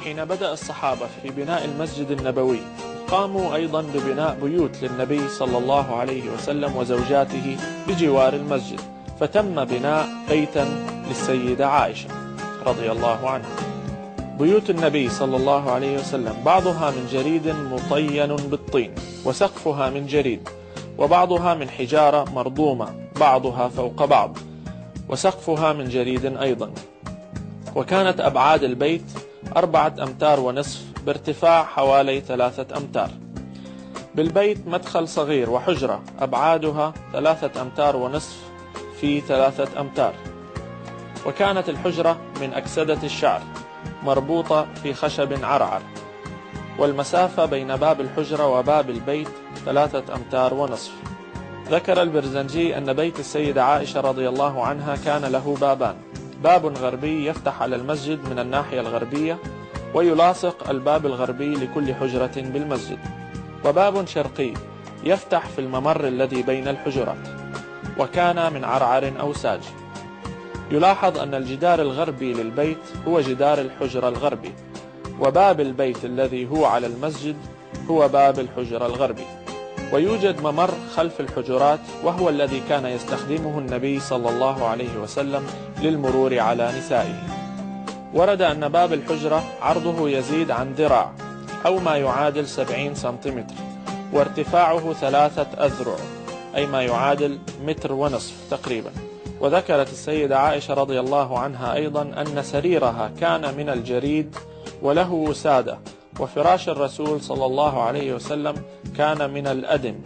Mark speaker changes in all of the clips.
Speaker 1: حين بدأ الصحابة في بناء المسجد النبوي قاموا أيضا ببناء بيوت للنبي صلى الله عليه وسلم وزوجاته بجوار المسجد، فتم بناء بيتا للسيدة عائشة رضي الله عنها. بيوت النبي صلى الله عليه وسلم بعضها من جريد مطين بالطين وسقفها من جريد، وبعضها من حجارة مرضومة بعضها فوق بعض وسقفها من جريد أيضا. وكانت أبعاد البيت 4.5 أمتار بارتفاع حوالي 3 أمتار. بالبيت مدخل صغير وحجرة أبعادها 3.5 أمتار في 3 أمتار. وكانت الحجرة من أكسدة الشعر مربوطة في خشب عرعر، والمسافة بين باب الحجرة وباب البيت 3.5 أمتار. ذكر البرزنجي أن بيت السيدة عائشة رضي الله عنها كان له بابان، باب غربي يفتح على المسجد من الناحية الغربية ويلاصق الباب الغربي لكل حجرة بالمسجد، وباب شرقي يفتح في الممر الذي بين الحجرات، وكان من عرعر أو ساج. يلاحظ أن الجدار الغربي للبيت هو جدار الحجرة الغربي، وباب البيت الذي هو على المسجد هو باب الحجرة الغربي. ويوجد ممر خلف الحجرات وهو الذي كان يستخدمه النبي صلى الله عليه وسلم للمرور على نسائه. ورد أن باب الحجرة عرضه يزيد عن ذراع أو ما يعادل 70 سنتيمتر، وارتفاعه 3 أذرع أي ما يعادل 1.5 متر تقريبا. وذكرت السيدة عائشة رضي الله عنها أيضا أن سريرها كان من الجريد وله وسادة، وفراش الرسول صلى الله عليه وسلم كان من الأدم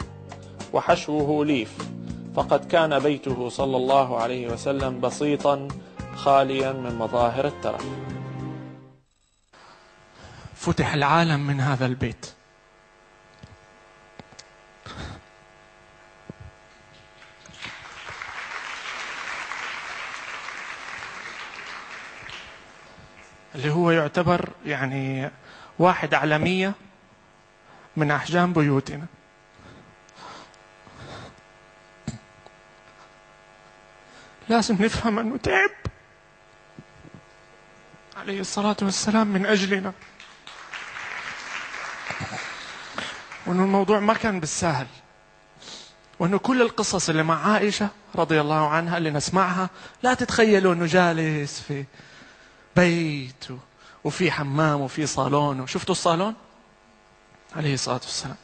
Speaker 1: وحشوه ليف، فقد كان بيته صلى الله عليه وسلم بسيطا خاليا من مظاهر الترف.
Speaker 2: فتح العالم من هذا البيت. اللي هو يعتبر يعني 1 على 100 من أحجام بيوتنا. لازم نفهم أنه تعب عليه الصلاة والسلام من أجلنا، وأنه الموضوع ما كان بالسهل، وأنه كل القصص اللي مع عائشة رضي الله عنها اللي نسمعها لا تتخيلوا أنه جالس في بيت وفي حمام وفي صالون. وشفتوا الصالون عليه الصلاة والسلام